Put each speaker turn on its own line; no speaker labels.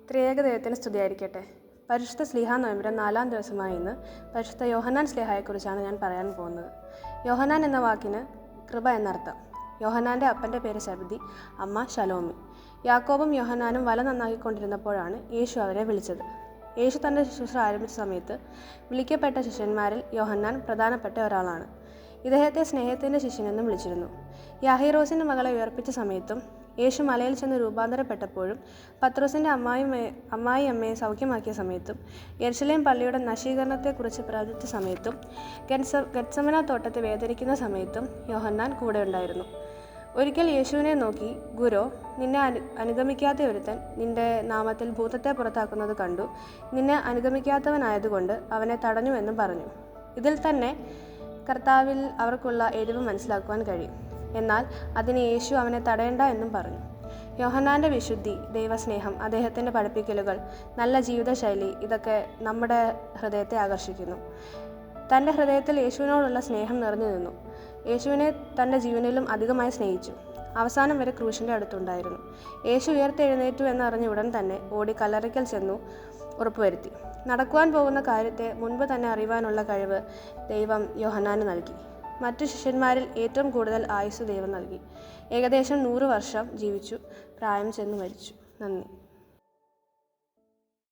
ത്രിയേക ദൈവത്തിന് സ്തുതിയായിരിക്കട്ടെ. പരിശുദ്ധ സ്ലീഹാ നോയമ്പിൻ്റെ 4-ാം ദിവസമായ ഇന്ന് പരിശുദ്ധ യോഹന്നാൻ സ്ലീഹായെക്കുറിച്ചാണ് ഞാൻ പറയാൻ പോകുന്നത്. യോഹന്നാൻ എന്ന വാക്കിന് കൃപ എന്നർത്ഥം. യോഹന്നാൻ്റെ അപ്പൻ്റെ പേര് ശബദി, അമ്മ ശലോമി. യാക്കോബും യോഹന്നാനും വല നന്നാക്കിക്കൊണ്ടിരുന്നപ്പോഴാണ് യേശു അവരെ വിളിച്ചത്. യേശു തൻ്റെ ശുശ്രൂഷ ആരംഭിച്ച സമയത്ത് വിളിക്കപ്പെട്ട ശിഷ്യന്മാരിൽ യോഹന്നാൻ പ്രധാനപ്പെട്ട ഒരാളാണ്. ഇദ്ദേഹത്തെ സ്നേഹത്തിൻ്റെ ശിഷ്യനെന്നും വിളിച്ചിരുന്നു. യാഹീറോസിൻ്റെ മകളെ ഉയർപ്പിച്ച സമയത്തും യേശു മലയിൽ ചെന്ന് രൂപാന്തരപ്പെട്ടപ്പോഴും പത്രോസിൻ്റെ അമ്മായി അമ്മയെ സൗഖ്യമാക്കിയ സമയത്തും യെരുശലേം പള്ളിയുടെ നശീകരണത്തെക്കുറിച്ച് പ്രവചിച്ച സമയത്തും ഗെത്സമന തോട്ടത്തെ വേദനിക്കുന്ന സമയത്തും യോഹന്നാൻ കൂടെ ഉണ്ടായിരുന്നു. ഒരിക്കൽ യേശുവിനെ നോക്കി, ഗുരോ, നിന്നെ അനുഗമിക്കാത്ത ഒരുത്തൻ നിന്റെ നാമത്തിൽ ഭൂതത്തെ പുറത്താക്കുന്നത് കണ്ടു. നിന്നെ അനുഗമിക്കാത്തവനായതുകൊണ്ട് അവനെ തടഞ്ഞുവെന്നും പറഞ്ഞു. ഇതിൽ തന്നെ കർത്താവിൽ അവർക്കുള്ള എരിവ് മനസ്സിലാക്കുവാൻ കഴിയും. എന്നാൽ അതിന് യേശു അവനെ തടയണ്ട എന്നും പറഞ്ഞു. യോഹന്നാൻ്റെ വിശുദ്ധി, ദൈവസ്നേഹം, അദ്ദേഹത്തിൻ്റെ പഠിപ്പിക്കലുകൾ, നല്ല ജീവിതശൈലി ഇതൊക്കെ നമ്മുടെ ഹൃദയത്തെ ആകർഷിക്കുന്നു. തൻ്റെ ഹൃദയത്തിൽ യേശുവിനോടുള്ള സ്നേഹം നിറഞ്ഞു നിന്നു. യേശുവിനെ തൻ്റെ ജീവനിലും അധികമായി സ്നേഹിച്ചു. അവസാനം വരെ ക്രൂശിൻ്റെ അടുത്തുണ്ടായിരുന്നു. യേശു ഉയർത്തെഴുന്നേറ്റു എന്നറിഞ്ഞ ഉടൻ തന്നെ ഓടി കല്ലറയ്ക്കൽ ചെന്നു ഉറപ്പുവരുത്തി. നടക്കുവാൻ പോകുന്ന കാര്യത്തെ മുൻപ് തന്നെ അറിയുവാനുള്ള കഴിവ് ദൈവം യോഹന്നാന് നൽകി. മറ്റു ശിഷ്യന്മാരിൽ ഏറ്റവും കൂടുതൽ ആയുസ്സ് ദൈവം നൽകി. ഏകദേശം 100 വർഷം ജീവിച്ചു, പ്രായം ചെന്ന് മരിച്ചു. നന്ദി.